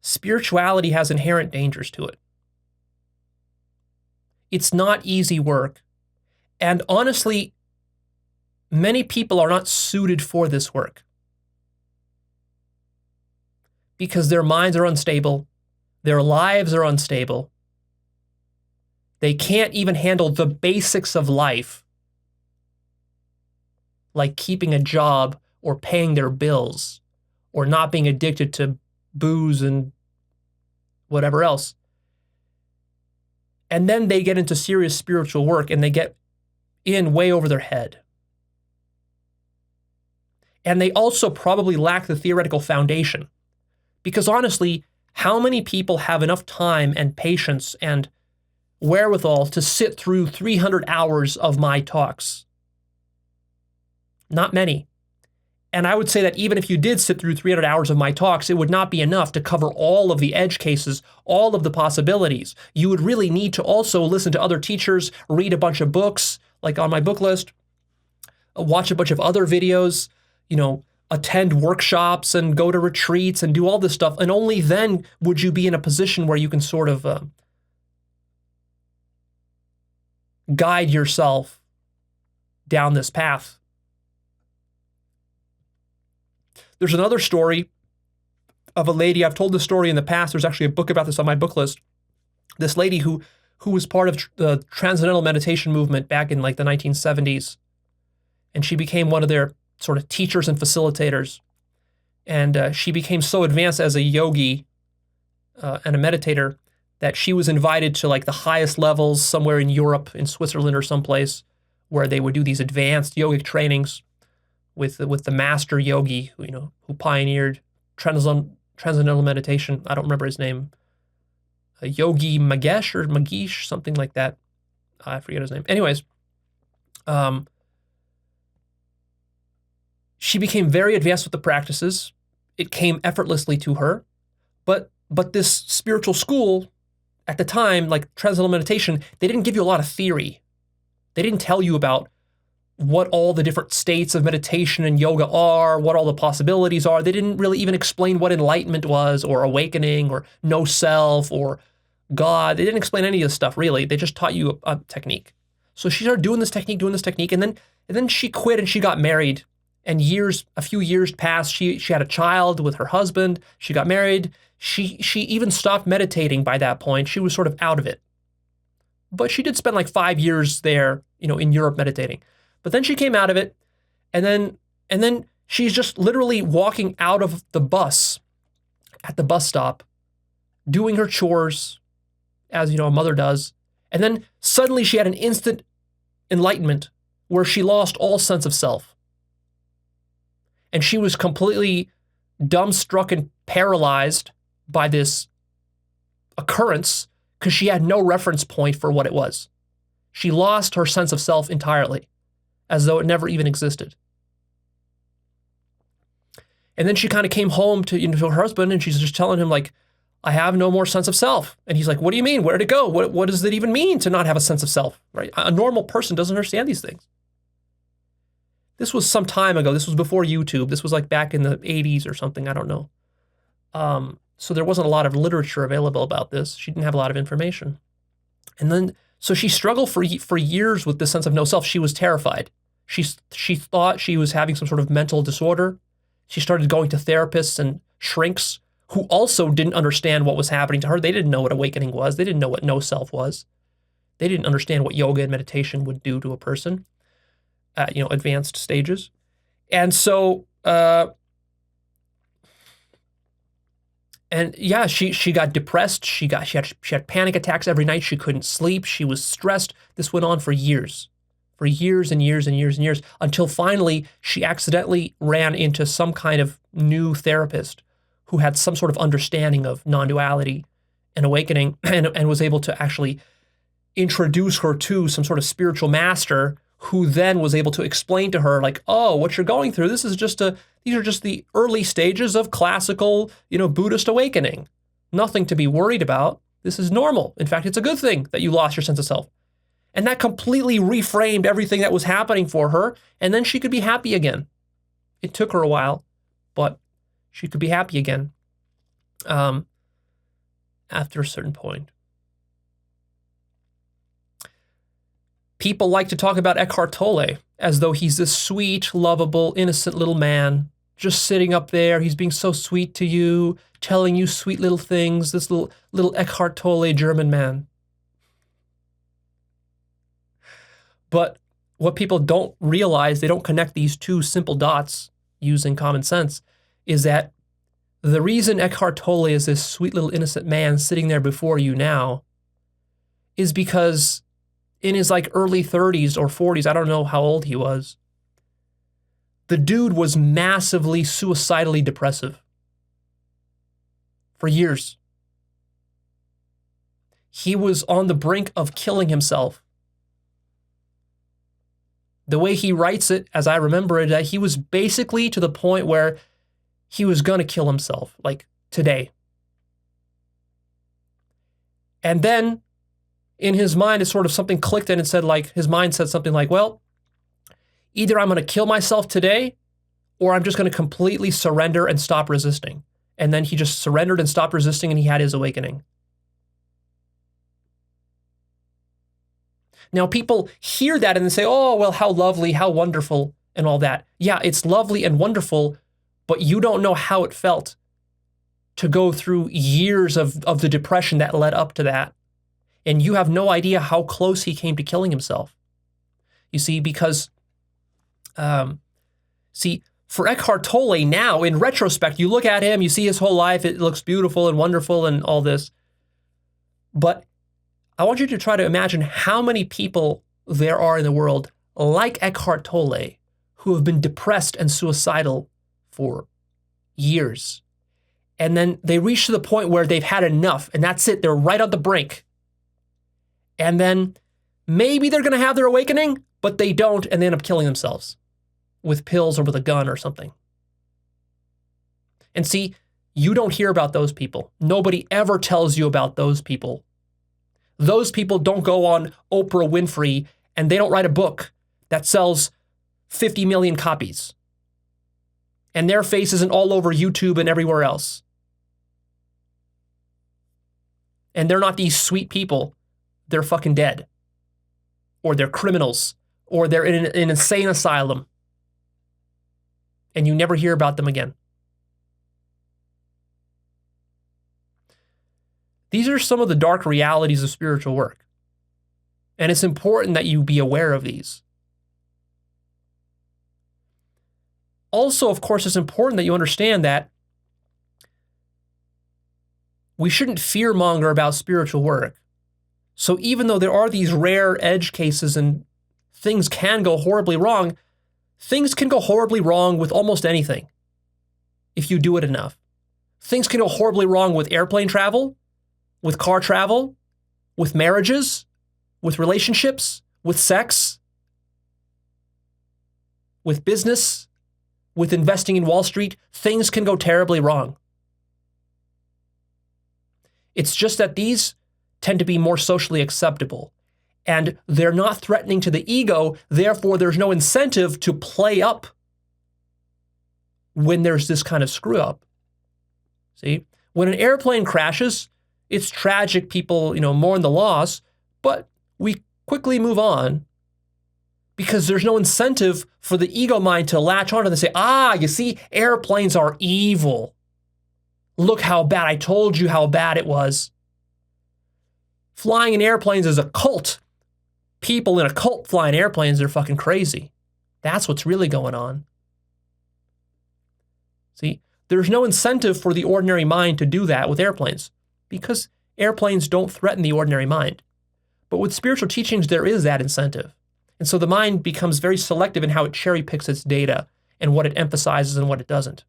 spirituality has inherent dangers to it. It's not easy work. And honestly, many people are not suited for this work because their minds are unstable, their lives are unstable. They can't even handle the basics of life, like keeping a job or paying their bills or not being addicted to booze and whatever else. And then they get into serious spiritual work and they get in way over their head. And they also probably lack the theoretical foundation. Because honestly, how many people have enough time and patience and wherewithal to sit through 300 hours of my talks? Not many. And I would say that even if you did sit through 300 hours of my talks, it would not be enough to cover all of the edge cases, all of the possibilities. You would really need to also listen to other teachers, read a bunch of books, like on my book list, watch a bunch of other videos, attend workshops and go to retreats and do all this stuff. And only then would you be in a position where you can sort of guide yourself down this path. There's another story of a lady. I've told this story in the past. There's actually a book about this on my book list. This lady who was part of the transcendental meditation movement back in like the 1970s. And she became one of their sort of teachers and facilitators. And she became so advanced as a yogi and a meditator that she was invited to like the highest levels somewhere in Europe, in Switzerland or someplace, where they would do these advanced yogic trainings with the master yogi who pioneered transcendental meditation. I don't remember his name. Yogi Magish, something like that. I forget his name. Anyways, she became very advanced with the practices. It came effortlessly to her. But this spiritual school at the time, like transcendental meditation, they didn't give you a lot of theory. They didn't tell you about what all the different states of meditation and yoga are, what all the possibilities are. They didn't really even explain what enlightenment was, or awakening, or no self, or God. They didn't explain any of this stuff, really. They just taught you a technique. So she started doing this technique, and then she quit and she got married. And a few years passed. She had a child with her husband. She got married. She even stopped meditating by that point. She was sort of out of it. But she did spend like 5 years there, in Europe meditating. But then she came out of it, and then she's just literally walking out of the bus at the bus stop, doing her chores, as a mother does. And then suddenly she had an instant enlightenment where she lost all sense of self. And she was completely dumbstruck and paralyzed by this occurrence because she had no reference point for what it was. She lost her sense of self entirely, as though it never even existed. And then she kind of came home to her husband, and she's just telling him, like, I have no more sense of self. And he's like, what do you mean? Where'd it go? What does it even mean to not have a sense of self? Right? A normal person doesn't understand these things. This was some time ago. This was before YouTube. This was like back in the 80s or something. I don't know. So there wasn't a lot of literature available about this. She didn't have a lot of information. And then, so she struggled for years with this sense of no self. She was terrified. She thought she was having some sort of mental disorder. She started going to therapists and shrinks who also didn't understand what was happening to her. They didn't know what awakening was. They didn't know what no self was. They didn't understand what yoga and meditation would do to a person at, advanced stages. And so, she got depressed. She had panic attacks every night. She couldn't sleep. She was stressed. This went on for years and years and years and years, until finally she accidentally ran into some kind of new therapist who had some sort of understanding of non-duality and awakening, and was able to actually introduce her to some sort of spiritual master who then was able to explain to her, like, oh, what you're going through, these are just the early stages of classical, Buddhist awakening. Nothing to be worried about. This is normal. In fact, it's a good thing that you lost your sense of self. And that completely reframed everything that was happening for her, and then she could be happy again. It took her a while, but she could be happy again. after a certain point. People like to talk about Eckhart Tolle as though he's this sweet, lovable, innocent little man, just sitting up there. He's being so sweet to you, telling you sweet little things, this little Eckhart Tolle German man. But what people don't realize, they don't connect these two simple dots using common sense, is that the reason Eckhart Tolle is this sweet little innocent man sitting there before you now is because in his like early 30s or 40s, I don't know how old he was, the dude was massively suicidally depressive for years. He was on the brink of killing himself. The way he writes it, as I remember it, that he was basically to the point where he was going to kill himself, like today. And then in his mind, it sort of something clicked and it said like, his mind said something like, well, either I'm going to kill myself today or I'm just going to completely surrender and stop resisting. And then he just surrendered and stopped resisting and he had his awakening. Now people hear that and they say, oh, well, how lovely, how wonderful and all that. Yeah, it's lovely and wonderful, but you don't know how it felt to go through years of the depression that led up to that. And you have no idea how close he came to killing himself. You see, because, for Eckhart Tolle now, in retrospect, you look at him, you see his whole life, it looks beautiful and wonderful and all this. But I want you to try to imagine how many people there are in the world like Eckhart Tolle who have been depressed and suicidal for years. And then they reach to the point where they've had enough and that's it. They're right on the brink. And then maybe they're going to have their awakening, but they don't and they end up killing themselves with pills or with a gun or something. And see, you don't hear about those people. Nobody ever tells you about those people. Those people don't go on Oprah Winfrey and they don't write a book that sells 50 million copies. And their face isn't all over YouTube and everywhere else. And they're not these sweet people. They're fucking dead. Or they're criminals. Or they're in an insane asylum. And you never hear about them again. These are some of the dark realities of spiritual work. And it's important that you be aware of these. Also, of course, it's important that you understand that we shouldn't fearmonger about spiritual work. So even though there are these rare edge cases and things can go horribly wrong, things can go horribly wrong with almost anything if you do it enough. Things can go horribly wrong with airplane travel, with car travel, with marriages, with relationships, with sex, with business, with investing in Wall Street. Things can go terribly wrong. It's just that these tend to be more socially acceptable and they're not threatening to the ego. Therefore, there's no incentive to play up when there's this kind of screw up. See, when an airplane crashes, it's tragic. People, mourn the loss, but we quickly move on because there's no incentive for the ego mind to latch onto and say, you see, airplanes are evil. Look how bad. I told you how bad it was. Flying in airplanes is a cult. People in a cult flying airplanes, they're fucking crazy. That's what's really going on. See, there's no incentive for the ordinary mind to do that with airplanes because airplanes don't threaten the ordinary mind. But with spiritual teachings, there is that incentive. And so the mind becomes very selective in how it cherry picks its data and what it emphasizes and what it doesn't.